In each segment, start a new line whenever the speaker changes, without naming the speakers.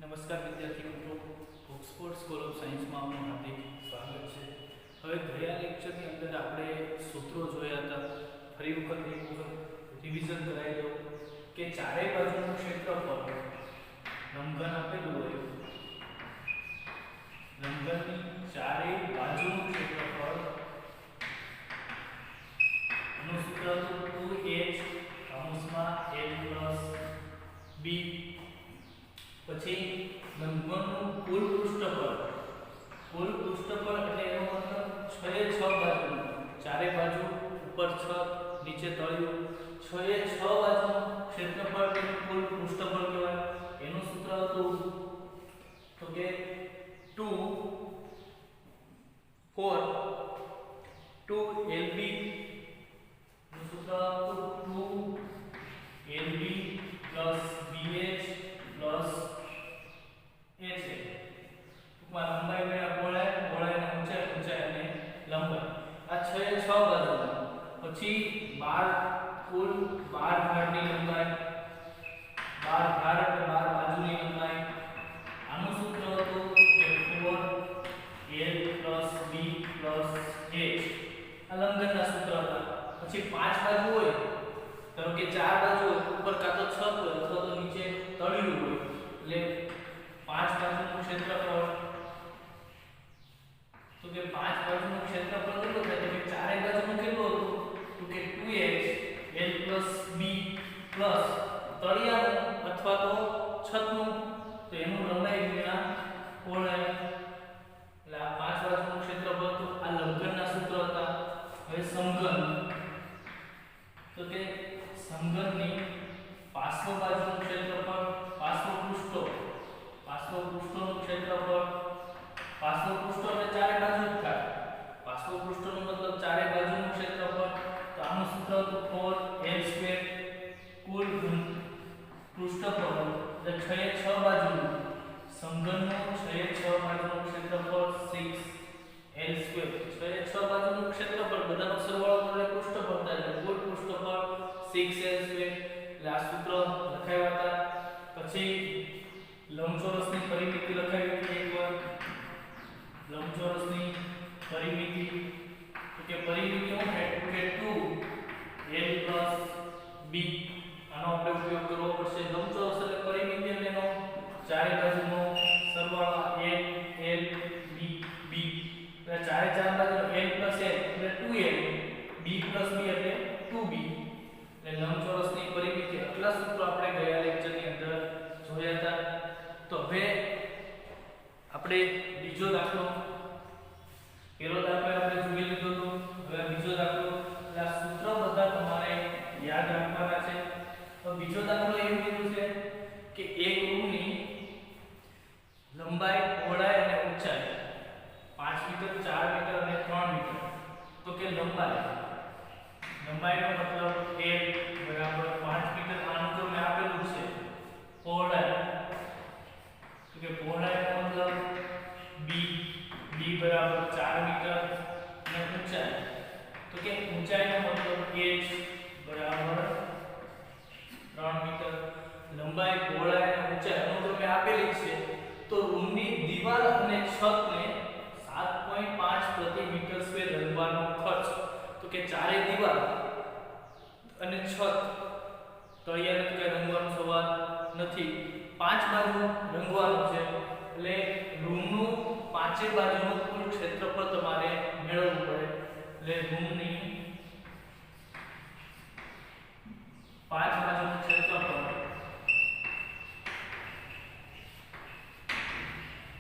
નમસ્કાર વિદ્યાર્થી મિત્રો, ઓક્સફોર્ડ સ્કૂલ ઓફ સાયન્સમાં આપનું હાર્દિક સ્વાગત છે. હવે ગયા લેક્ચરની અંદર આપણે સૂત્રો જોયા હતા. ફરી વખત એક વખત રિવિઝન કરાવી દઉં કે ચારે બાજુનું ક્ષેત્રફળ લંબઘન આપેલું હોય, લંબઘનની ચારે બાજુનું ક્ષેત્રફળ નું સૂત્ર હતું 2h કૌંસમાં l + b. પછી લંબઘનનું કુલ પૃષ્ઠફળ એટલે એનો મતલબ 6 એ 6 બાજુ, ચારે બાજુ ઉપર 6 નીચે તળિયું, 6 એ 6 બાજુનું ક્ષેત્રફળ કે કુલ પૃષ્ઠફળ કહેવાય. એનું સૂત્ર હતું તો કે 2lb નું સૂત્ર હતું 2lb + bh + h. ટૂંકમાં લંબાઈ મેળા પહોળાઈ અને ઊંચાઈ અને લંબાઈ આ 6 એ 6 બાજુ. પછી 12 કુલ 12 ધારની લંબાઈ, 12 ધાર એટલે 12 બાજુની લંબાઈ. આનું સૂત્ર હતું કે 4l + b + h. આ લંબઘનના સૂત્ર હતા. પછી 5 બાજુ હોય, ધારો કે 4 બાજુ હોય, ઉપર કાં તો છત હોય અથવા તો નીચે તળિયું હોય, એટલે 5 બાજુનું ક્ષેત્રફળ તો કે 5 બાજુનું ક્ષેત્રફળ કેટલું થાય? તો કે ચારે બાજુનું કેટલું હતું? તો કે 2h l + b પ્લસ તળિયાનું અથવા તો છતનું, તો એનું લંબાઈ ગુણ્યા પહોળાઈ, એટલે આ 5 બાજુનું ક્ષેત્રફળ હતું. આ લંબઘનના સૂત્ર હતા. હવે સમઘન તો કે સમઘનની પાર્શ્વ બાજુનું ક્ષેત્રફળ, પાર્શ્વ પૃષ્ઠોનું ક્ષેત્રફળ, પાર્શ્વ પૃષ્ઠો એટલે ચારે બાજુ જ થાય. પાર્શ્વ પૃષ્ઠોનો મતલબ ચારે બાજુનું ક્ષેત્રફળ. તો આનું સૂત્ર હતું 4l². કુલ પૃષ્ઠફળ એટલે 6 એ 6 બાજુનું સમઘનનું 6 એ 6 બાજુનું ક્ષેત્રફળ 6l². 6 એ 6 બાજુનું ક્ષેત્રફળ બધાનો સરવાળો કરે પૃષ્ઠફળ થાય, એટલે કુલ પૃષ્ઠફળ 6l². એટલે આ સૂત્ર લખાવ્યા હતા. પછી લંબચોરસની પરિમિતિ લખાવી હતી એકવાર. લંબચોરસની પરિમિતિ તો કે પરિમિતિ શું થાય? તો કે 2l + b. આનો આપણે ઉપયોગ કરવો પડશે. લંબચોરસ એટલે પરિમિતિ એટલે એનો ચારે બાજુનો સરવાળો l b b. એટલે ચારે ચાર બાજુનો l + l એટલે 2l, b + b એટલે 2b. એટલે લંબચોરસની પરિમિતિ આટલા સૂત્રો આપણે ગયા લેક્ચરની અંદર જોયા હતા. તો હવે આપણે બીજો દાખલો, પહેલો દાખલો આપણે જોઈ લીધો હતો. હવે બીજો દાખલો, એટલે આ સૂત્ર બધા તમારે યાદ રાખવાના છે. તો બીજો દાખલો એવું કીધું છે કે એક રૂમની લંબાઈ, પહોળાઈ અને ઊંચાઈ 5 મીટર, 4 મીટર અને 3 મીટર. તો કે લંબાઈનો મતલબ l = 5 મીટર, આનું તો મેં આપેલું છે. પહોળાઈ તો કે પહોળાઈનો મતલબ b = 4 મીટર અને ઊંચાઈ તો કે ઊંચાઈનો મતલબ h = 3 મીટર. લંબાઈ, પહોળાઈ અને ઊંચાઈ અનુક્રમે આપેલી છે. તો રૂમની દીવાલ અને છતને 7.5 પ્રતિ મીટર² રંગવાનો ખર્ચ, તો કે ચારે દીવાલ અને છત, તળિયાને તો કે રંગવાનો સવાલ નથી, 5 બાજુ રંગવાનું છે. એટલે રૂમનું 5 બાજુનું કુલ ક્ષેત્રફળ તમારે મેળવવું પડે. એટલે રૂમની 5 બાજુનું ક્ષેત્રફળ,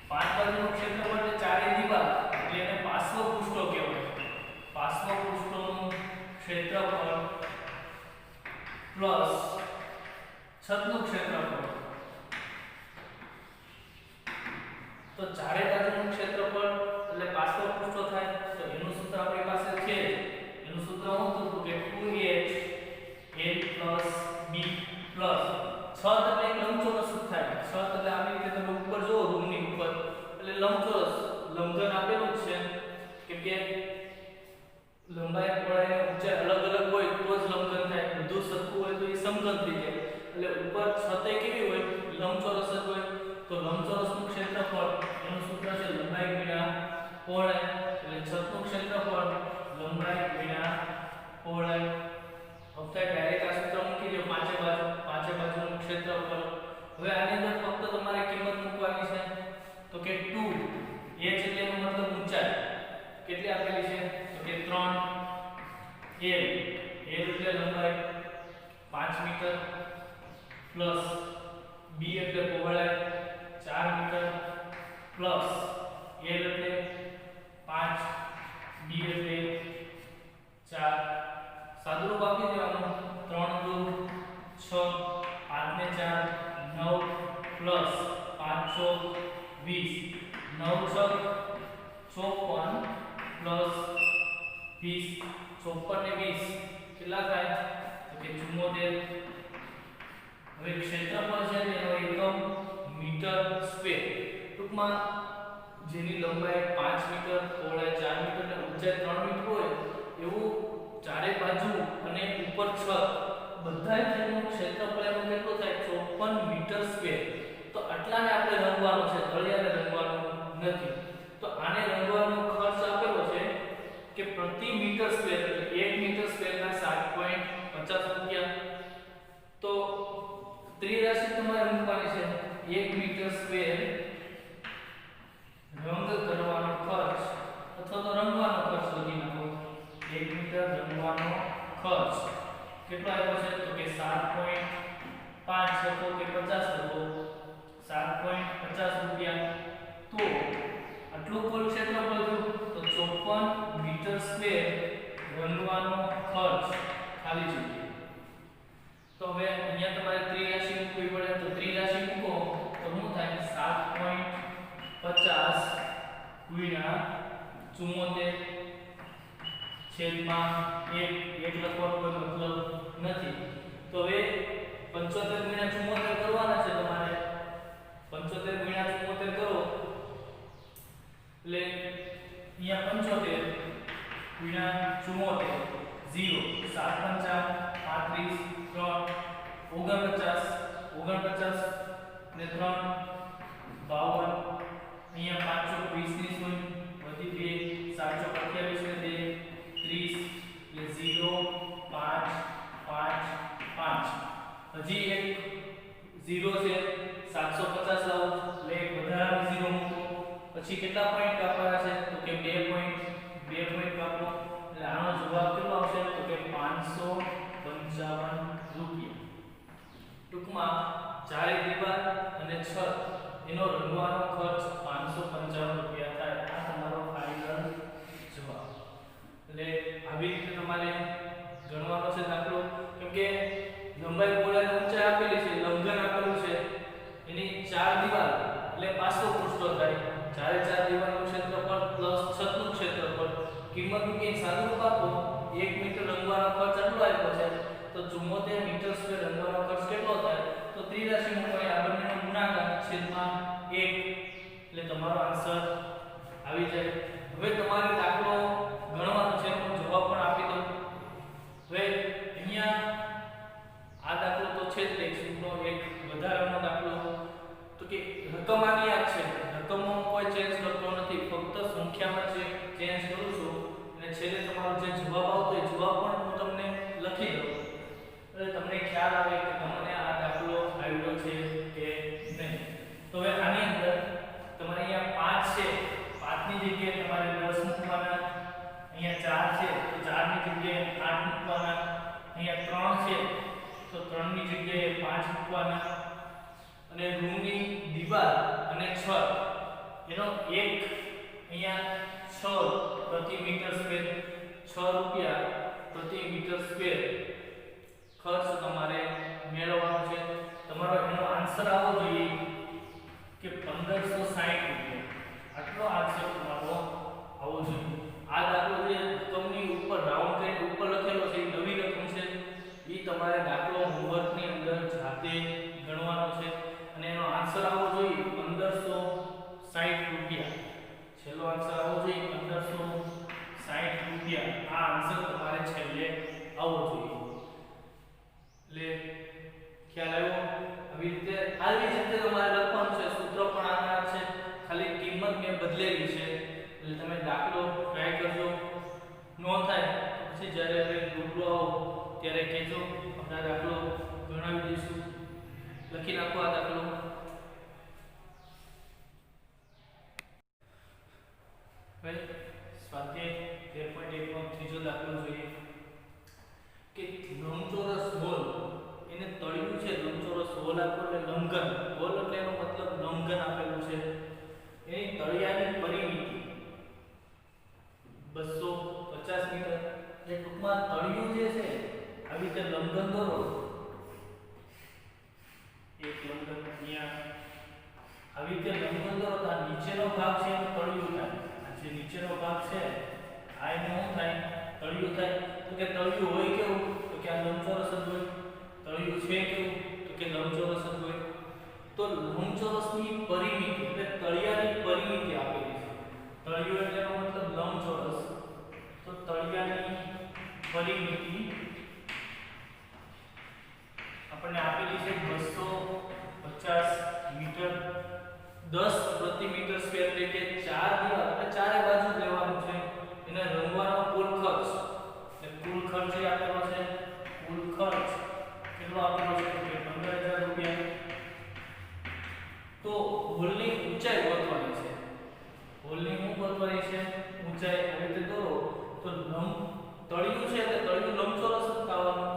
5 બાજુનું ક્ષેત્રફળ એટલે ચારે દીવાલ, એટલે એને પાર્શ્વ પૃષ્ઠો કહેવાય. પાર્શ્વ પૃષ્ઠોનું ક્ષેત્રફળ પ્લસ છતનું ક્ષેત્રફળ. તો ચારે બાજુનું ક્ષેત્રફળ એટલે પાર્શ્વ પૃષ્ઠો થાય. તો એનું સૂત્ર આપણી પાસે છે. એનું સૂત્ર શું હતું? કે 2h l + b પ્લસ છત એટલે એક લંબચોરસ થાય. છત એટલે આવી રીતે તમે ઉપર જો રૂમની ઉપર એટલે લંબચોરસ, લંબઘન આપેલું જ છે. કેમ કે લંબાઈ, પહોળાઈ અને ઊંચાઈ અલગ અલગ હોય તો જ લંબઘન થાય. બધું સરખું હોય તો એ સમઘન થઈ જાય. એટલે ઉપર છતે કેવી હોય? લંબચોરસ જ હોય. તો લંબચોરસનું ક્ષેત્રફળ એનું સૂત્ર છે લંબાઈ ગુણ્યા પહોળાઈ, એટલે છતનું ક્ષેત્રફળ લંબાઈ ગુણ્યા પહોળાઈ. હવે ડાયરેક્ટ આ સૂત્ર મૂકી દો પાંચે બાજુનું ક્ષેત્રફળ. હવે આની અંદર ફક્ત તમારે કિંમત મૂકવાની છે તો કે 2 એ એટલે એનો મતલબ ઊંચાઈ કેટલી આપેલી છે તો કે 3 l એટલે લંબાઈ 5 મીટર પ્લસ b એટલે પહોળાઈ 4 મીટર પ્લસ l એટલે 5 b એટલે 4. સાદુરૂપ આપી દેવાનું 3 દુ 6 5 ને 4 9 પ્લસ 5 ચોક 20 9 છક 54 પ્લસ 20 54 ને 20 કેટલા થાય તો કે 74. હવે ક્ષેત્રફળ છે તેનો એકમ મીટર સ્ક્વેર. ટૂંકમાં જેની લંબાઈ 5 મીટર પહોળાઈ 4 મીટર અને ઊંચાઈ 3 મીટર હોય એવું ચારે બાજુ અને ઉપર છત બધાય તેનું ક્ષેત્રફળ એનું કેટલું થાય 54 મીટર સ્ક્વેર. તો આટલાને આપણે રંગવાનો છે, તળિયાને રંગવાનું નથી. તો આને રંગવાનો ખર્ચ આપેલો છે કે પ્રતિ મીટર સ્ક્વેર એટલે 1 મીટર સ્ક્વેરના 7.50 રૂપિયા. તો ત્રિરાશિ તમારે મૂકવાની છે 1 મીટર સ્ક્વેર રંગ કરવાનો ખર્ચ અથવા તો રંગવાનો ખર્ચ લખી નાખો. 1 મીટર રંગવાનો ખર્ચ કેટલો આવ્યો છે તો કે 7.5 લખો કે 50 લખો 7.50 રૂપિયા. તો આટલું કુલ ક્ષેત્રફળ તો 54 મીટર સ્ક્વેર રંગવાનો ખર્ચ ખાલી જગ્યા. તો હવે અહીંયા તમારે ત્રિરાશિ મૂકવી પડે તો ત્રિરાશિ મૂકો તો શું થાય 7.50 ગુણ્યા 74 છેદમાં 1 લખવાનો કોઈ મતલબ નથી. તો હવે 75 ગુણ્યા 74 કરવાના છે તમારે. 75 ગુણ્યા 74 કરો એટલે અહીંયા 75 ગુણ્યા 74 0 7 5 3 49 ને 3 52. અહીંયા 5 20 ની શૂન્ય વધી 2 7 28 ને 2 30 એટલે 0 5 5 5. હજી એક 0 છે 750 લાવો એટલે એક વધારાનો 0 મૂકો. પછી કેટલા પોઈન્ટ કાપવાના છે તો કે 2 પોઈન્ટ કાપો એટલે આનો જવાબ કેટલો આવશે તો કે 555 રૂપિયા. ટૂંકમાં ચારે દીવાલ અને છત એનો રંગવાનો ખર્ચ 555 રૂપિયા થાય. આ તમારો ફાઇનલ જવાબ. એટલે આવી રીતે તમારે ગણવાનો છે દાખલો. કેમ કે લંબાઈ પહોળાઈ ઊંચાઈ આપેલી છે, લંબઘન આપેલું છે, એની 4 દીવાલ એટલે 500 પૃષ્ઠો થાય. ચારે 4 દીવાલનું ક્ષેત્રફળ પ્લસ છતનું ક્ષેત્રફળ કિંમત મૂકીને સાદુરૂપ આપો 1 મીટર રંગવાનો ખર્ચ આટલો આવ્યો છે તો 74 મીટર સ્ક્વેર રંગવાનો ખર્ચ કેટલો થાય તો ત્રિરાશિ મૂકવાની આ બંનેનો ગુણાકાર છેદમાં 1 એટલે તમારો આન્સર આવી જાય. હવે તમારે દાખલો ગણવાનો છે, હું જવાબ પણ આપી દઉં. હવે અહીંયા આ દાખલો તો છે જ લેખનો એક વધારાનો દાખલો તો કે રકમ આની યાદ છે, રકમમાં કોઈ ચેન્જ કરતો નથી, ફક્ત સંખ્યામાં ચેન્જ કરું છું અને છેલ્લે તમારો જે જવાબ આવતો એ જવાબ પણ હું તમને લખી દઉં એટલે તમને ખ્યાલ આવે કે તમને આ દાખલો આવ્યો છે કે નહીં. તો હવે આની અંદર તમારે અહીંયા 5 છે, 5 ની જગ્યાએ તમારે 10 મૂકવાના. અહીંયા 4 છે તો 4 ની જગ્યાએ 8 મૂકવાના. અહીંયા 3 છે તો 3 ની જગ્યાએ 5 મૂકવાના. અને રૂમની દીવાલ અને છત એનો એક અહીંયા 6 પ્રતિ મીટર સ્ક્વેર 6 રૂપિયા પ્રતિ મીટર સ્ક્વેર ખર્ચ તમારે મેળવવાનો છે. તમારો એનો આન્સર આવવો જોઈએ કે 1560 રૂપિયા. આટલો આન્સર તમારો આવવો જોઈએ. આ દાખલો જે રકમની ઉપર રાઉન્ડ કરીને ઉપર લખેલો છે એ નવી રકમ છે, એ તમારે દાખલો હોમવર્કની અંદર જાતે ગણવાનો છે અને એનો આન્સર આવવો જોઈએ 1560 રૂપિયા. છેલ્લો આન્સર આવવો જોઈએ 1560 રૂપિયા. આ આન્સર તમારે છેલ્લે આવવો જોઈએ. એટલે ખ્યાલ આવ્યો? આવી રીતે તમારે લખવાનું છે સૂત્ર બદલેલી છે એટલે તમે દાખલો ટ્રાય કરજો નો થાય પછી જ્યારે હવે રૂબરૂ આવો ત્યારે કહેજો આપણે આ દાખલો ગણાવી દઈશું લખી નાખો આ દાખલો હવે સ્વાધ્યાય 13.1 નો ત્રીજો દાખલો જોઈએ કે લંબચોરસ હોલ એને તળિયું છે લંબચોરસ હોલ આપો એટલે લંબઘન હોલ એટલે એનો મતલબ લંબઘન આપેલું છે એની તળિયાની પરિમિતિ 250 મીટર એટલે ટૂંકમાં તળિયું જે છે આવી રીતે લંબઘન દોરો એક લંબઘન અહીંયા આવી રીતે લંબઘન દોરો તો આ નીચેનો ભાગ છે એનું તળિયું થાય આ જે નીચેનો ભાગ છે આ એનું શું થાય તળિયું થાય તો કે તળિયું હોય કેવું તો કે આ લંબચોરસ જ હોય તળિયું છે કેવું તો કે લંબચોરસ જ હોય તો લંબચોરસની પરિમિતિ એટલે તળિયાની પરિમિતિ આપેલી છે તળિયું એટલે એનો મતલબ લંબચોરસ તો તળિયાની પરિમિતિ આપણને આપેલી છે 250 મીટર 10 પ્રતિ મીટર સ્ક્વેર એટલે કે 4 દીવાલ એટલે ચારે બાજુ લેવાનું છે એને રંગવાનો કુલ ખર્ચ એટલે કુલ ખર્ચ એ આપેલો છે કુલ ખર્ચ કેટલો આપેલો છે કે 15000 રૂપિયા તો હોલની ઊંચાઈ ગોતવાની છે હોલની શું ગોતવાની છે ઊંચાઈ આવી રીતે દોરો તો તળિયું છે એટલે તળિયું લંબચોરસ જ થવાનું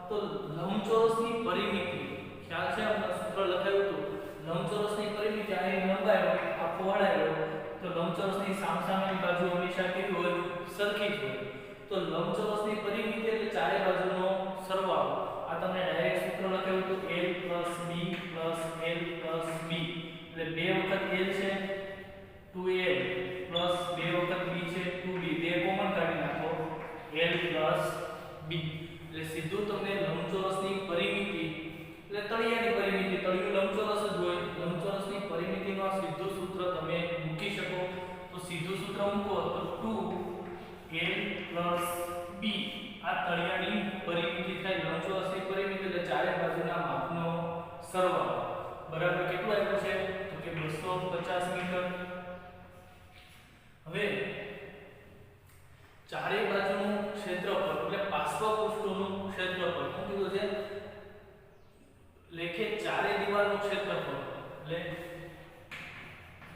તો લંબચોરસની પરિમિતિ ખ્યાલ છે આપણે સૂત્ર લખાયું હતું લંબચોરસની પરિમિતિ આ લંબાઈ હોય આ પહોળાઈ હોય તો લંબચોરસની સામસામેની બાજુ હંમેશા કેવી હોય સરખી જ હોય તો લંબચોરસની પરિમિતિ એટલે ચારે બાજુનો સરવાળો આ તમને ડાયરેક્ટ સૂત્ર લખાયું હતું l + b + l + b એટલે બે વખત l છે 2l પ્લસ બે વખત b છે 2b બે કોમન કાઢી નાખો l + b એટલે સીધું તમને લંબચોરસની પરિમિતિ એટલે તળિયાની પરિમિતિ તળિયું લંબચોરસ જ હોય લંબચોરસની પરિમિતિનું આ સીધું સૂત્ર તમે મૂકી શકો તો સીધું સૂત્ર મૂકો તો 2l + b આ તળિયાની પરિમિતિ થાય લંબચોરસની પરિમિતિ એટલે ચારે બાજુના માપનો સરવાળો બરાબર કેટલું આવ્યું છે તો કે 250 મીટર હવે ચારે બાજુનું ક્ષેત્રફળ એટલે પાર્શ્વપૃષ્ઠોનું ક્ષેત્રફળ શું કીધું છે લેખે ચારે દિવાલનું ક્ષેત્રફળ એટલે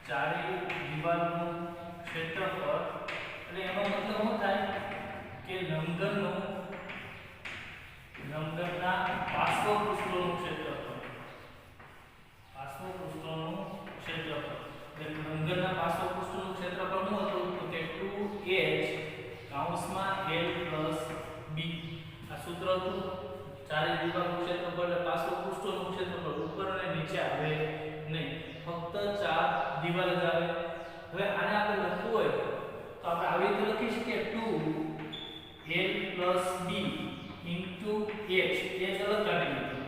ચારે દિવાલનું ક્ષેત્રફળ એટલે એનો મતલબ શું થાય કે લંબઘનના પાર્શ્વપૃષ્ઠોનું ક્ષેત્રફળ પાર્શ્વપૃષ્ઠોનું ક્ષેત્રફળ એટલે લંબઘનના પાર્શ્વપૃષ્ઠોનું ક્ષેત્રફળ શું હતું તો કે 2h કૌંસમાં l + b આ સૂત્ર હતું ચારે દિવાલનું ક્ષેત્રફળ એટલે પાર્શ્વપૃષ્ઠોનું ક્ષેત્રફળ ઉપર અને નીચે આવે નહીં ફક્ત ચાર દિવાલ જ આવે હવે આને આપણે લખવું હોય તો આપણે આવી રીતે લખી શકીએ 2l + b * h એ જ અલગ કાઢી લીધું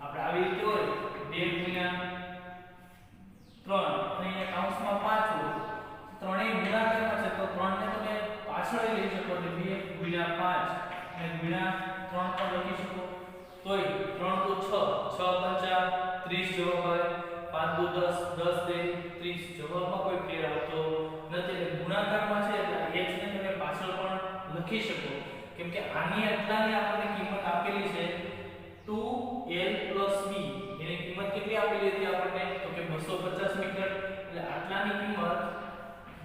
આપણે આવી રીતે હોય 2 * 3 અને અહીંયા કૌંસમાં 5 હોય ત્રણેય ગુણાકારમાં છે તો 3 ને તમે પાછળ લઈ શકો એટલે 2 * 5 અને ગુણ્યા 3 પણ લખી શકો તોય 3 * 6 6 * 5 30 જવાબ આવે 5 * 10 10 * 30 જવાબમાં કોઈ ફેર આવતો નથી એટલે ગુણાકારમાં છે એટલે h ને તમે પાછળ પણ લખી શકો કેમ કે આની આટલાની આપણને કિંમત આપેલી છે 2l + b એની કિંમત કેટલી આપેલી હતી આપણને તો કે 250 મીટર એટલે આટલાની કિંમત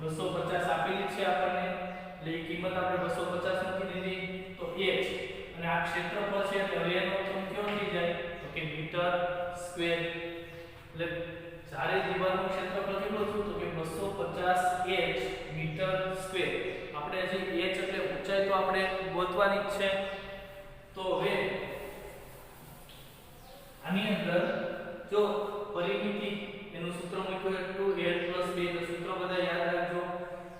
250 આપેલી છે આપણને એટલે એ કિંમત આપણે 250 મૂકી દીધી તો h અને આ ક્ષેત્રફળ છે એટલે હવે એનો અર્થ કેવો થઈ જાય તો કે મીટર સ્ક્વેર એટલે ચારે દિવાલનું ક્ષેત્રફળ કેટલું થયું તો કે 250h મીટર સ્ક્વેર આપણે જે h એટલે ઊંચાઈ તો આપણે ગોતવાની જ છે તો હવે આની અંદર જો પરિમિતિ એનું સૂત્ર મૂક્યું 2l + b નું સૂત્ર બધા યાદ રાખજો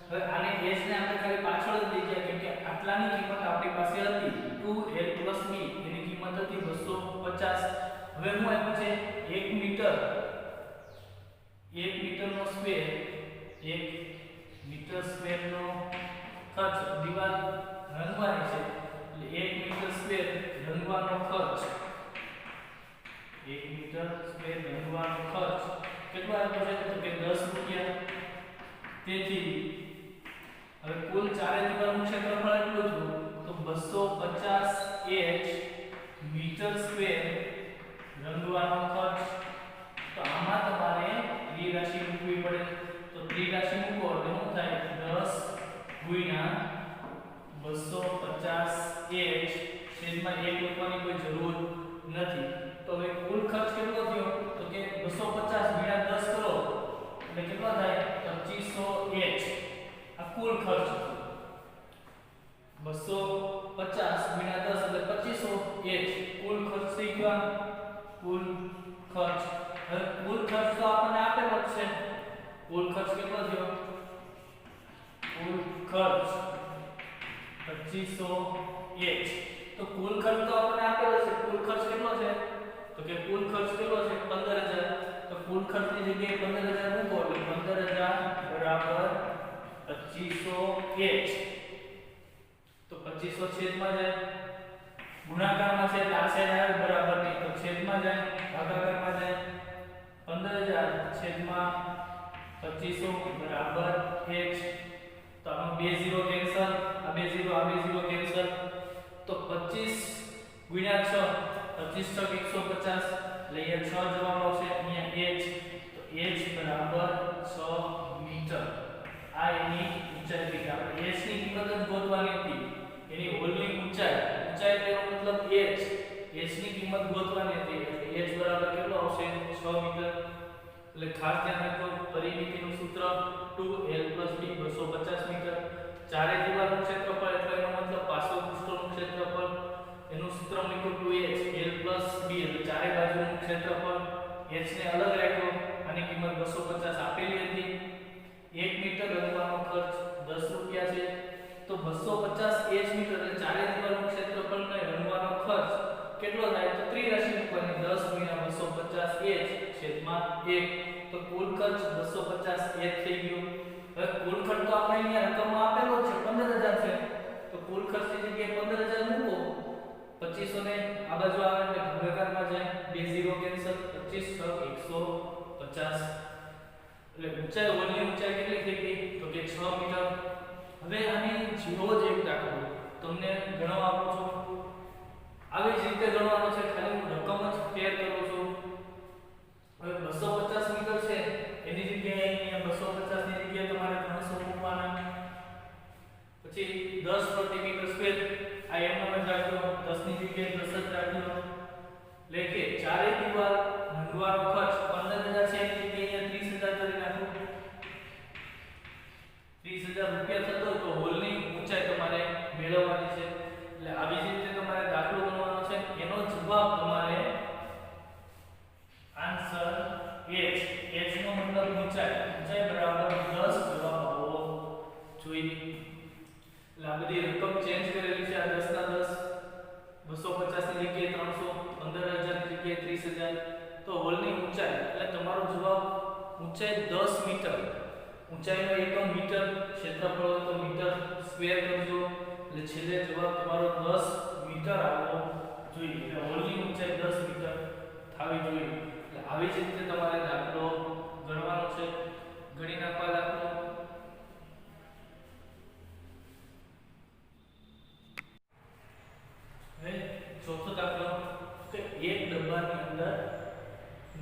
હવે આને h ને આપણે ખાલી પાછળ જ લઈ ગયા કેમ કે આટલાની કિંમત આપણી પાસે હતી 2l + b એની કિંમત હતી 250 હવે હું આપ્યું છે 1 મીટર નો સ્ક્વેર 1 મીટર સ્ક્વેરનો ખર્ચ દિવાલ રંગવાની છે એટલે 1 મીટર સ્ક્વેર રંગવાનો ખર્ચ 1 મીટર સ્ક્વેર રંગવાનો ખર્ચ કેટલો આવ્યો છે તો કે 10 રૂપિયા તેથી હવે કુલ ચારે દિવાલનું ક્ષેત્રફળ એટલું થયું તો 250 h મીટર સ્ક્વેર રંગવાનો ખર્ચ. તો આમાં તમારે ત્રિરાશિ મૂકવી પડે. તો ત્રિરાશિ મૂકો એટલે શું થાય 10 × 250 h છેદમાં 1 લખવાની કોઈ જરૂર નથી. તો હવે કુલ ખર્ચ કેટલો થયો તો કે 250 × 10 કરો એટલે કેટલો થાય 2500 h. આ કુલ ખર્ચ 250 × 10 એટલે 2500 h કુલ ખર્ચ થઈ ગયો. કુલ ખર્ચ હવે કુલ ખર્ચ તો આપણને આપેલો જ છે. કુલ ખર્ચ કેટલો થયો કુલ ખર્ચ 2500 h. તો કુલ ખર્ચ તો આપણને આપેલો છે. કુલ ખર્ચ કેટલો છે તો કે કુલ ખર્ચ કેટલો છે 15000. તો કુલ ખર્ચની જગ્યાએ 15000 મૂકો એટલે 15000 બરાબર 2500 h. તો 2500 છેદમાં જાય ગુણાકારમાં છે એટલે આ સાઈડ આવે બરાબર નહીં તો છેદમાં જાય ભાગાકારમાં જાય 15000 છેદમાં 2500 બરાબર h. તો આમાં 2 0 કેન્સલ આ 2 0 આ 2 0 કેન્સલ. તો 25 × 6 25 × 150 એટલે અહીંયા 6 જવાબ આવશે. અહીંયા h તો h બરાબર 6 મીટર. આ એની ઊંચાઈ થઈ. આપણે h ની કિંમત જ ગોતવાની હતી. એની હોલની ઊંચાઈ તેનો મતલબ h ની કિંમત ગોતવાની હતી. એટલે h બરાબર કેટલો આવશે 6 મીટર. એટલે ખાસ ધ્યાન રાખો પરિમિતિનું સૂત્ર 2l + b 250 મીટર. ચારે દિવાલનું ક્ષેત્રફળ એટલે એનો મતલબ પાછળ પૃષ્ઠનું ક્ષેત્રફળ એનું સૂત્ર મૂક્યું 2h l + b એટલે ચારે બાજુનું ક્ષેત્રફળ. h ને અલગ રાખ્યો. આની કિંમત 250 આપેલી હતી. 1 મીટર રંગવાનો ખર્ચ 10 રૂપિયા છે. તો 250 h મીટર એટલે ચારે દિવાલનું ક્ષેત્રફળ ને રંગવાનો ખર્ચ કેટલો થાય તો ત્રિરાશિ મૂકવાની 10 × 250 h છેદમાં 1. તો કુલ ખર્ચ 250 h થઈ ગયો. હવે કુલ ખર્ચ તો આપણે અહીંયા રકમમાં આપેલો છે 15000 છે. તો કુલ ખર્ચની જગ્યાએ 15000 મૂકો. 2500 ને આ બાજુ આવે એટલે ભાગાકારમાં જાય 2 0 કેન્સલ 25 × 150 એટલે ઊંચાઈ હોલની ઊંચાઈ કેટલી થઈ ગઈ તો કે 6 મીટર. હવે આની જેવો જ એક દાખલો તમને ગણવા આપું છું. આવી જ રીતે ગણવાનો છે. ખાલી હું રકમ જ ફેર કરું છું. હવે 250 મીટર છે એની જગ્યાએ અહીંયા 250 ની જગ્યાએ તમારે 300 મૂકવાના. પછી 10 પ્રતિ મીટર સ્ક્વેર આ એમનો જ રાખજો. 10 ની જગ્યાએ 10 જ રાખજો. એટલે કે ચારે દિવાલ રંગવાનો ખર્ચ 15000 છે એની જગ્યાએ અહીંયા 30000 કરી નાખો. 30000 રૂપિયા થતો તો હોલની ઊંચાઈ તમારે મેળવવાની છે. એટલે આવી જ રીતે તમારે દાખલો ગણવાનો છે. એનો જવાબ તમારે આન્સર h નો મતલબ ઊંચાઈ બરાબર 10 જવાબ આવવો જોઈએ. એટલે આ બધી રકમ ચેન્જ કરેલી છે. આ 10 ના 10 250 ની જગ્યાએ 300 15000 ની જગ્યાએ 30000. તો હોલની ઊંચાઈ એટલે તમારો જવાબ ઊંચાઈ 10 મીટર. ઊંચાઈનો એકમ મીટર, ક્ષેત્રફળ હોય તો મીટર સ્ક્વેર કરજો. એટલે છેલ્લે જવાબ તમારો 10 મીટર આવવો જોઈએ. એટલે હોલની ઊંચાઈ 10 મીટર થવી જોઈએ. એટલે આવી જ રીતે તમારે દાખલો ગણવાનો છે. ગણી નાખવા દાખલો. હવે ચોથો દાખલો કે એક ડબ્બાની અંદર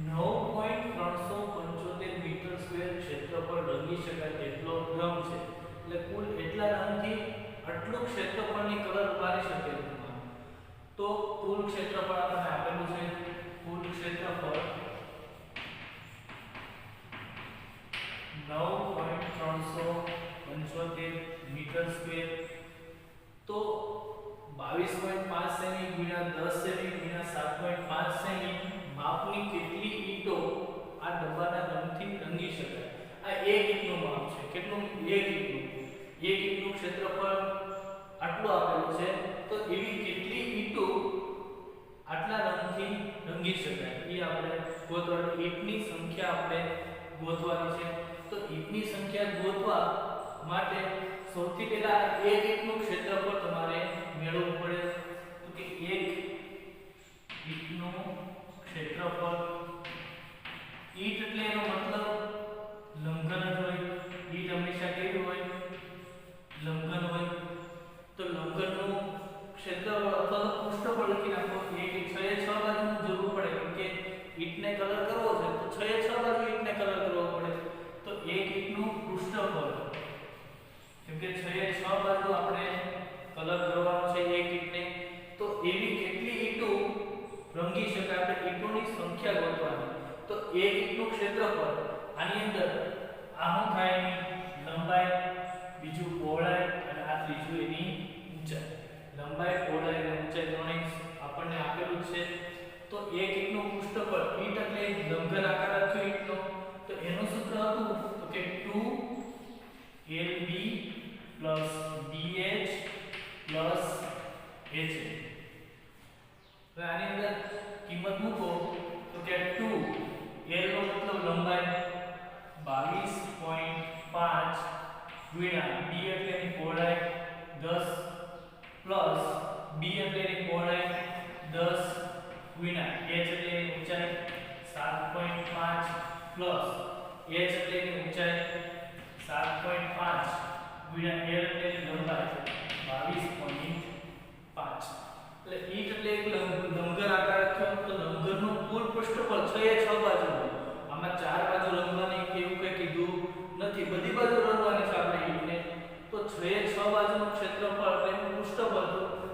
9.375 મીટર સ્ક્વેર ક્ષેત્રફળ રંગી શકાય તેટલો રંગ છે. એટલે કુલ એટલા રંગથી આટલું ક્ષેત્રફળની કલર મારી શકે. તો કુલ ક્ષેત્રફળ આપણને આપેલું છે. કુલ ક્ષેત્રફળ 9.375 મીટર સ્ક્વેર. તો 22.5 સેમી × 10 સેમી × 7.5 સેમી માપની કેટલી ઈંટો આ ડબ્બાના રંગથી રંગી શકાય. આ એક ઈંટનું માપ છે. કેટલું? એક ઈંટનું ક્ષેત્રફળ આટલું આપેલું છે. તો એવી કેટલી ઈંટો આટલા રંગથી રંગી શકાય એ આપણે ગોતવાની. ઈંટની સંખ્યા આપણે ગોતવાની છે. તો ઈંટની સંખ્યા ગોતવા માટે સૌથી પહેલા એક ઈંટનું ક્ષેત્રફળ તમારે મેળવવું પડે. તો કે એક ઈંટનું ક્ષેત્રફળ. ઈંટ એટલે એનો મતલબ લંઘન જ હોય. ઈંટ હંમેશા 6 એ 6 બાજુ ઈંટને કલર કરવો પડે. તો એક ઈંટનું પૃષ્ઠફળ, કેમ કે 6 એ 6 બાજુ આપણે કલર કરવાનો છે એક ઈંટને, તો એવી કેટલી ઈંટો રંગી શકાય, આપણે ઈંટોની સંખ્યા ગોતવાની. તો એક ઈંટનું ક્ષેત્રફળ, આની અંદર આ શું થાય, એની લંબાઈ, બીજું પહોળાઈ અને આ ત્રીજું એની ઊંચાઈ. લંબાઈ, પહોળાઈ અને ઊંચાઈ ત્રણેય આપણને આપેલું છે. તો એક ઈંટનું પૃષ્ઠફળ, ઈંટ એટલે લંબઘન આકાર રાખ્યો ઈંટનો, તો એનું સૂત્ર હતું તો કે 2LB BH HA. હવે આની અંદર કિંમત મૂકો તો કે 2 L નો મતલબ લંબાઈ 22.5 ગુણ્યા B એટલે એની પહોળાઈ 10 પ્લસ B એટલે એની પહોળાઈ 10 ગુણ્યા h એટલે એની ઊંચાઈ 7.5 પ્લસ h એટલે એની ઊંચાઈ 7.5 ગુણ્યા l એટલે એની લંબાઈ 22.5. એટલે ઈંટ એટલે એક લંબઘન આકાર રાખ્યો, તો લંબઘનનું કુલ પૃષ્ઠફળ 6 એ 6 બાજુ. આમાં 4 બાજુ રંગવાની કે એવું કંઈ કીધું નથી, બધી બાજુ રંગવાની છે આપણે ઈંટને. તો 6 એ 6 બાજુનું ક્ષેત્રફળ એટલે એનું પૃષ્ઠફળ,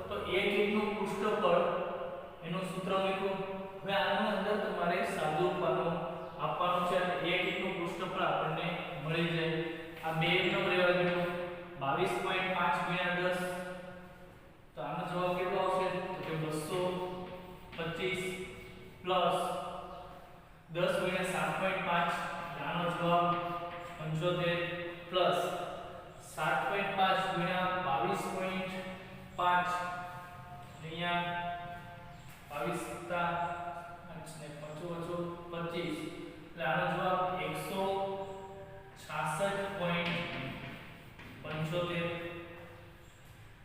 તો એક ઈંટનું પૃષ્ઠફળ એનું સૂત્ર મૂક્યું. હવે આની અંદર તમારે સાદું આપવાનું છે અને એક ઈંટનું પૃષ્ઠફળ આપણને મળી જાય. આ બે ઈંટનો રહેવા દો, 22.5 ગુણ્યા 10, તો આનો જવાબ કેટલો આવશે તો કે 225 પ્લસ 10 ગુણ્યા 7.5, આનો જવાબ 75 પ્લસ 7.5 ગુણ્યા 22.5, અહીંયા 22 તા 5 ને 25, એટલે આનો જવાબ 166.75.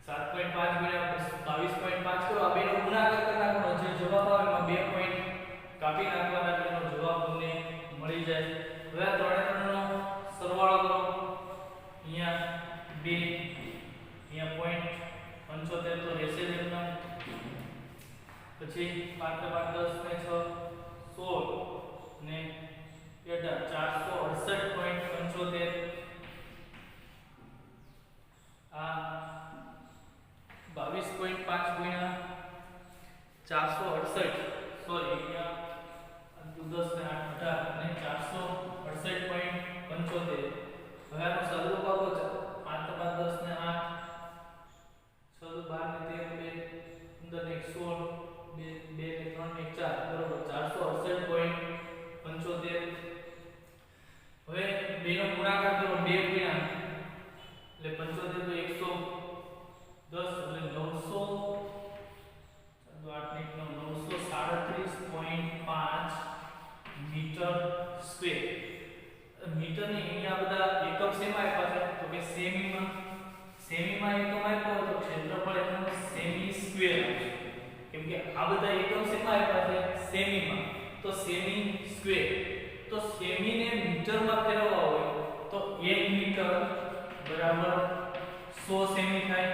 7.5 ગુણ્યા 22.5 કરો, આ બેનો ગુણાકાર કરી નાખવાનો, જે જવાબ આવે એમાં 2 પોઈન્ટ કાપી નાખવાના, એટલે એનો જવાબ તમને મળી જાય. હવે આ ત્રણે ત્રણનો સરવાળો કરો, અહીંયા 2, અહીંયા પોઈન્ટ 75 તો રહેશે જ એમનો. પછી 5 ને 5 10 ને 6 16 ને 468.75. આ 22.5 ગુણ્યા 468, સોરી અહીંયા 10 ને 8 18 અને 468.75. હવે આનો સરવાળો આપો, 5 ને 5 10 ને 8, 6 12 ને 13 15 ને 16 2 ને 3 ને 4, બરોબર 468.75. હવે બેનો ગુણાકાર કરો, 2 ગુણ્યા એટલે 75 તો 110 એટલે 937.5 મીટર સ્ક્વેર. મીટરની અહીંયા બધા એકમ શેમાં આપ્યા છે તો કે સેમીમાં. સેમીમાં એકમ આપ્યો હોય તો ક્ષેત્રફળ એનું સેમી સ્ક્વેર આવશે, કેમ કે આ બધા એકમ શેમાં આપ્યા છે સેમીમાં, તો સેમી સ્ક્વેર. તો સેમીને મીટરમાં ફેરવવા હોય તો 1 મીટર બરાબર 100 સેમી થાય.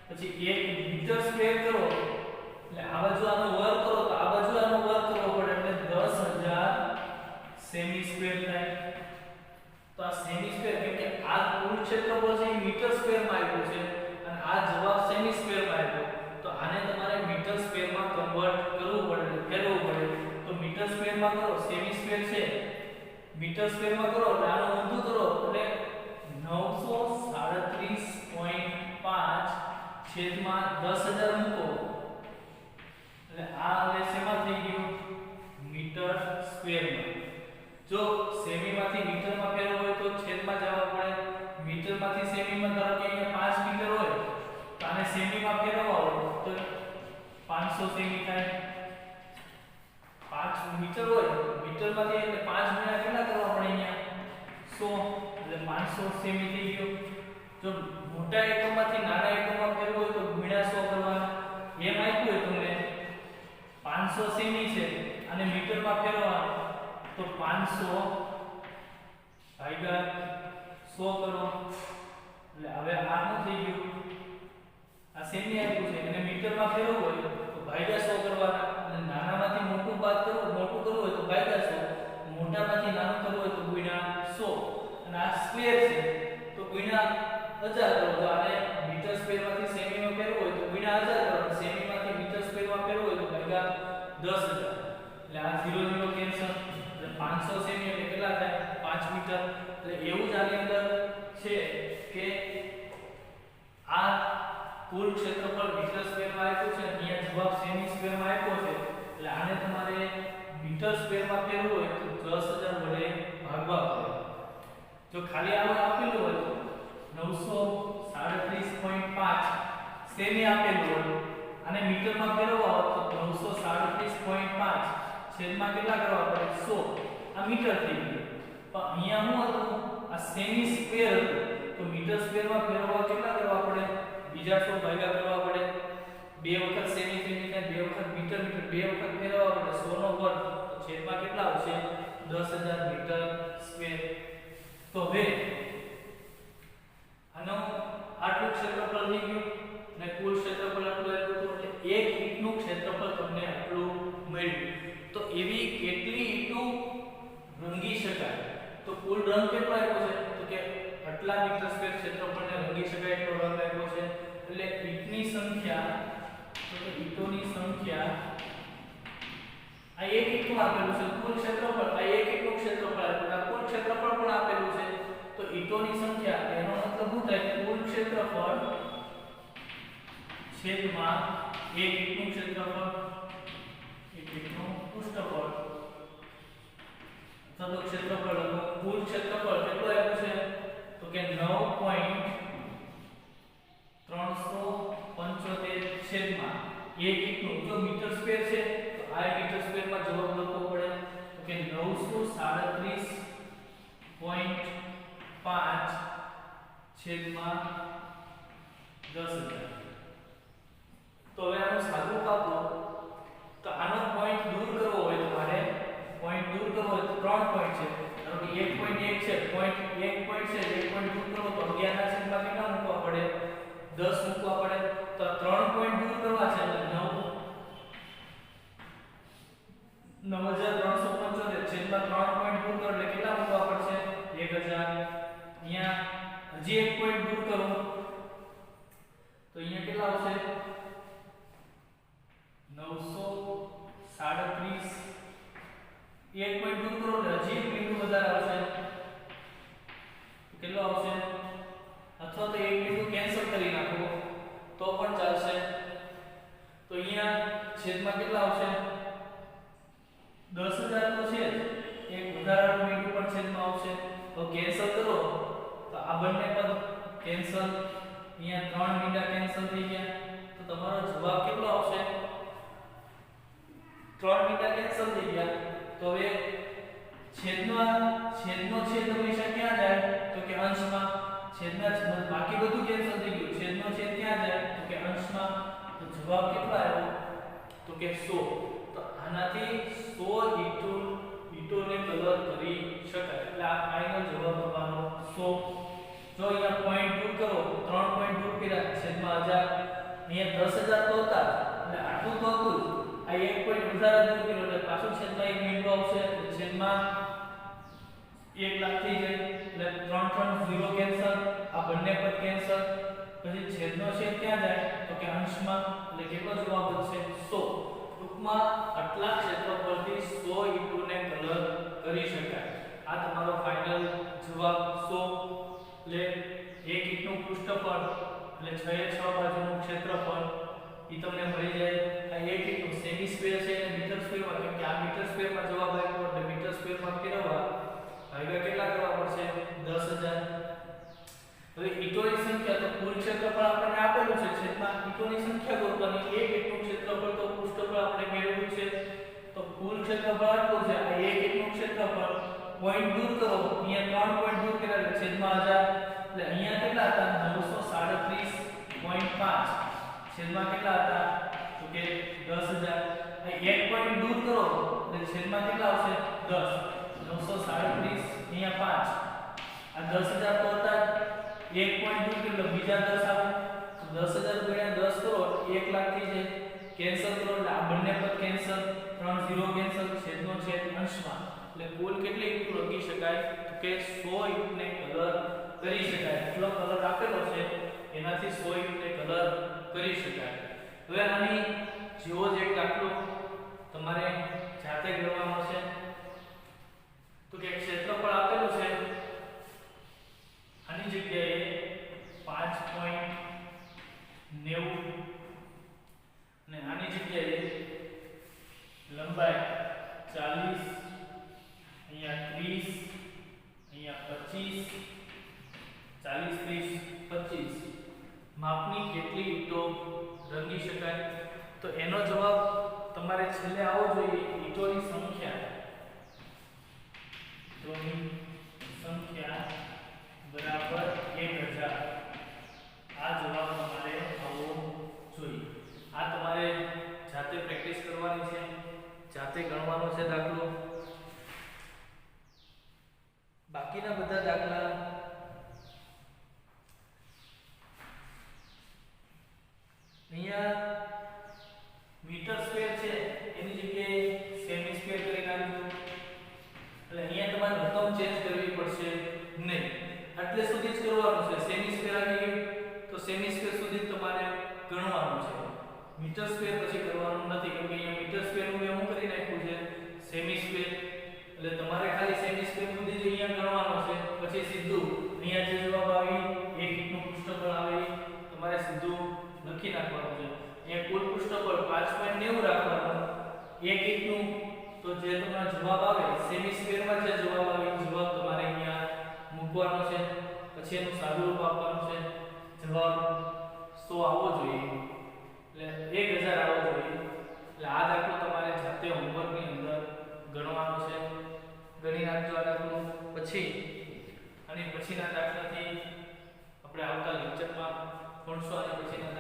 પછી 1 મીટર સ્ક્વેર કરો એટલે આ બાજુ આનો વર્ગ કરો તો આ બાજુ આનો વર્ગ કરવો પડે, એટલે 10000 સેમી સ્ક્વેર થાય. તો આ સેમી સ્ક્વેર, કેમ કે આ કુલ ક્ષેત્રફળ છે એ મીટર સ્ક્વેરમાં આવ્યું છે અને આ જવાબ સેમી સ્ક્વેરમાં આવ્યો, તો આને તમારે મીટર સ્ક્વેરમાં કન્વર્ટ કરવું પડે, ફેરવવું પડે. તો મીટર સ્ક્વેરમાં કરો, સેમી સ્ક્વેર છે મીટર સ્ક્વેરમાં કરો એટલે આનો ઊંધું કરો એટલે 937.5 છેદમાં 10000 મૂકો એટલે આ હવે શેમાં થઈ ગયું મીટર સ્ક્વેરમાં. જો સેમીમાંથી મીટરમાં ફેરવવું હોય તો છેદમાં જવા પડે. મીટરમાંથી સેમીમાં ધારો કે અહીંયા 5 મીટર હોય તો આને સેમીમાં ફેરવવા હોય તો 500 સેમી થાય. 5 મીટર હોય મીટરમાંથી એટલે 5 ગુણ્યા કેટલા કરવા પડે અહીંયા 100 એટલે 500 સેમી થઈ ગયો. જો મોટા એકમમાંથી નાના એકમમાં ફેરવવું હોય તો ગુણ્યા 100 કરવાના. એમ આપ્યું હોય તમને 500 સેમી છે અને મીટરમાં ફેરવવાનું તો 500 ભાગ્યા 100 કરો એટલે હવે આ શું થઈ ગયું, આ સેમી આપ્યું છે અને મીટરમાં ફેરવવું હોય તો ભાગ્યા 100 કરવાના. અને નાનામાંથી મોટું બાદ કરવું, મોટું કરવું હોય તો ભાગ્યા 100, ગુણ્યા 1000 કરો તો આને મીટર સ્ક્વેરમાંથી સેમીમાં ફેરવવું હોય તો ગુણ્યા 1000 કરો, સેમીમાંથી મીટર સ્ક્વેરમાં ફેરવવું હોય તો ભાગ્યા 10000. એટલે આ 0 0 કેન્સલ, એટલે 500 સેમી એટલે કેટલા થાય 5 મીટર. એટલે એવું જ આની અંદર છે કે આ કુલ ક્ષેત્રફળ મીટર સ્ક્વેરમાં આપ્યું છે, અહીંયા જવાબ સેમી સ્ક્વેરમાં આપ્યો છે. એટલે આને તમારે મીટર સ્ક્વેરમાં ફેરવવું હોય તો 10000 વડે ભાગવા પડે. જો ખાલી આવું આપેલું હોય તો 937.5 સેમી આપેલું હોય, અને મીટરમાં ફેરવવા હોય તો 937.5 છેદમાં કેટલા કરવા પડે 100. આ મીટર થઈ ગયું. પણ અહીંયા શું હતું, આ સેમી સ્ક્વેર હતું, તો મીટર સ્ક્વેરમાં ફેરવવા કેટલા કરવા પડે, બીજા 100 ભાગ્યા કરવા પડે. બે વખત સેમી સેમી થાય, બે વખત મીટર મીટર, બે વખત ફેરવવા પડે 100 નો વર્ગ, તો છેદમાં કેટલા આવશે 10000 મીટર સ્ક્વેર. તો હવે આનો આટલું ક્ષેત્રફળ થઈ ગયું અને કુલ ક્ષેત્રફળ આટલું આવ્યું હતું. એટલે એક ઈંટનું ક્ષેત્રફળ તમને આટલું મળ્યું. તો એવી કેટલી ઈંટો રંગી શકાય, તો કુલ રંગ કેટલો આપ્યો છે, તો કે આટલા મીટર સ્ક્વેર ક્ષેત્રફળને રંગી શકાય એટલો રંગ આપ્યો છે. એટલે ઈંટની સંખ્યા, તો કે ઈંટોની સંખ્યા, આ એક ઈંટનું આપેલું છે કુલ ક્ષેત્રફળ, આ એક ઈંટનું ક્ષેત્રફળ આપેલું, આ કુલ ક્ષેત્રફળ પણ આપેલું છે. તો ઈંટોની સંખ્યા, એનો મતલબ શું થાય, કુલ ક્ષેત્રફળ છેદમાં એક ઈંટનું ક્ષેત્રફળ, એક ઈંટનું પૃષ્ઠફળ અથવા તો ક્ષેત્રફળ. કુલ ક્ષેત્રફળ કેટલું આવ્યું છે, તો કે 9.375 છેદમાં એક ઈંટનું. જો મીટર સ્ક્વેર છે તો આ મીટર સ્ક્વેરમાં જવાબ લખવો પડે, તો કે 937.5 છેદમાં 10000. તો હવે આનું સાદું કાપો તો આનો પોઈન્ટ દૂર કરવો હોય તો મારે પોઈન્ટ દૂર કરવો હોય તો 3 પોઈન્ટ છે, ધારો કે 1.1 છે, પોઈન્ટ 1 પોઈન્ટ છે, 1 પોઈન્ટ દૂર કરવો તો 11 ના છેદમાં કેટલા મૂકવા પડે 10 મૂકવા પડે. તો 3 પોઈન્ટ દૂર કરવા છે એટલે 9375 છેદમાં 3 પોઈન્ટ દૂર કરો એટલે કેટલા મૂકવા પડશે 1000. અહીંયા હજી એક પોઈન્ટ દૂર કરો તો અહીંયા કેટલા આવશે 937. એક પોઈન્ટ દૂર કરો એટલે હજી એક બિંદુ વધારે આવશે, કેટલો આવશે, અથવા તો એક બિંદુ કેન્સલ કરી નાખો તો પણ ચાલશે. તો અહીંયા છેદમાં કેટલા આવશે 10000 તો છે, એક વધારાનું બિંદુ પણ છેદમાં આવશે. તો કેન્સલ કરો તો આ બંને પદ કેન્સલ, અહીંયા 3 મીંડા કેન્સલ થઈ ગયા. તો તમારો જવાબ કેટલો આવશે 3 મીંડા કેન્સલ થઈ ગયા. તો હવે છેદનો છેદ હંમેશા ક્યાં જાય, તો કે અંશમાં. છેદના બાકી બધું કેન્સલ થઈ ગયું, છેદનો છેદ ક્યાં જાય, તો કે અંશમાં. તો જવાબ કેટલો આવ્યો, તો કે 100. તો આનાથી 100 ઈંટોને કલર કરી શકાય. એટલે આ ફાઇનલ જવાબ તમારો 100. જો અહીંયા પોઈન્ટ દૂર કરો, 3 પોઈન્ટ દૂર કર્યા, છેદમાં 1000, અહીંયા 10000 તો હતા એટલે આટલું તો હતું. આ એક પોઈન્ટ વધારે દૂર કર્યો એટલે પાછું છેદમાં એક બિંદુ આવશે, એટલે છેદમાં 1 લાખ થઈ જાય. એટલે 3 3 0 કેન્સલ, આ બંને પદ કેન્સલ. પછી છેદનો છેદ ક્યાં જાય, તો કે અંશમાં. એટલે કેટલો જવાબ બનશે 100. ટૂંકમાં આટલા ક્ષેત્રફળથી 100 ઈંટોને કલર કરી શકાય. આ તમારો ફાઇનલ જવાબ 100. એટલે એક ઈંટનું પૃષ્ઠફળ એટલે 6 બાજુનું ક્ષેત્રફળ ઈ તમને મળી જાય. આ એક ઈંટનું સેમી સ્ક્વેર છે અને મીટર સ્ક્વેરમાં, કેમ કે આ મીટર સ્ક્વેરમાં જવાબ આવ્યો એટલે મીટર સ્ક્વેરમાં ફેરવવા ભાગ્યા કેટલા કરવા પડશે 10000. હવે ઈંટોની સંખ્યા, તો કુલ ક્ષેત્રફળ આપણને આપેલું છે, છેદમાં ઈંટોની સંખ્યા ગોતવાની. એક ઈંટનું ક્ષેત્રફળ તો પૃષ્ઠફળ આપણે મેળવ્યું છે, તો કુલ ક્ષેત્રફળ આટલું છે. આ એક ઈંટનું ક્ષેત્રફળ પોઈન્ટ દૂર કરો, અહીંયા 3 પોઈન્ટ દૂર કર્યા એટલે છેદમાં 1000. એટલે અહીંયા કેટલા હતા 937.5 છેદમાં કેટલા હતા, તો કે 10000. એક પોઈન્ટ દૂર કરો એટલે છેદમાં કેટલા આવશે 10. 937 અહીંયા 5, આ 10000 તો હતા, એક પોઈન્ટ દૂર એટલે બીજા 10 આવે, તો 10000 ગુણ્યા 10 કરો 1 લાખ થઈ જાય. કેન્સલ કરો એટલે આ બંને પદ કેન્સલ, 3 0 કેન્સલ, છેદનો છેદ અંશમાં. એટલે કુલ કેટલી ઈંટો લખી શકાય, તો કે 100 ઈંટને કલર કરી શકાય, એટલો કલર આપેલો છે એનાથી 100 યુનિટ કલર કરી શકાય. હવે આની જેવો જ એક દાખલો તમારે જાતે ગણવાનો છે. તો કે ક્ષેત્રફળ આપેલું છે આની જગ્યાએ 5.90 અને આની જગ્યાએ લંબાઈ 40, અહીંયા 30, અહીંયા 25, 40, 30, 25 માપની કેટલી ઈંટો રંગી શકાય? તો એનો જવાબ તમારે છેલ્લે આવવો જોઈએ ઈંટોની સંખ્યા. ઈંટોની સંખ્યા બરાબર 1000. આ જવાબ તમારે આવવો જોઈએ. આ તમારે જાતે પ્રેક્ટિસ કરવાની છે, જાતે ગણવાનો છે દાખલો. બાકીના બધા દાખલા અહીંયા મીટર સ્ક્વેર છે એની જગ્યાએ સેમી સ્ક્વેર કરી નાખજો. એટલે અહીંયા તમારે રકમ ચેન્જ કરવી પડશે નહીં, એટલે સુધી જ કરવાનું છે. સેમી સ્ક્વેર આવી ગયું તો સેમી સ્ક્વેર સુધી જ તમારે ગણવાનું છે. મીટર સ્ક્વેર પછી કરવાનું નથી, કેમ કે અહીંયા મીટર સ્ક્વેર નું હું કરી નાખ્યું છે સેમી સ્ક્વેર. એટલે તમારે ખાલી સેમી સ્ક્વેર સુધી જ અહીંયા ગણવાનો છે. પછી સીધું અહીંયા જે જવાબ આવી 1 ઇંચનું પૃષ્ઠફળ આવે તમારે સીધું લખી નાખવાનું છે. અહીંયા કુલ પૃષ્ઠફળ 5.90 રાખવાનું, 1 ઇંચનું. તો જે તમારો જવાબ આવે સેમી સ્ક્વેરમાં જે જવાબ આવે એ જવાબ તમારે અહીંયા મૂકવાનો છે. પછી એનું સાદું રૂપ આપવાનું છે. જવાબ 100 આવવો જોઈએ, એટલે 1000 આવવો જોઈએ. એટલે આ દાખલો તમારે જાતે હોમવર્કની અંદર ગણવાનો છે. ગણી નાખજો આ દાખલો. પછી અને પછીના દાખલાથી આપણે આવતા લેક્ચરમાં ભણશું. અને પછીના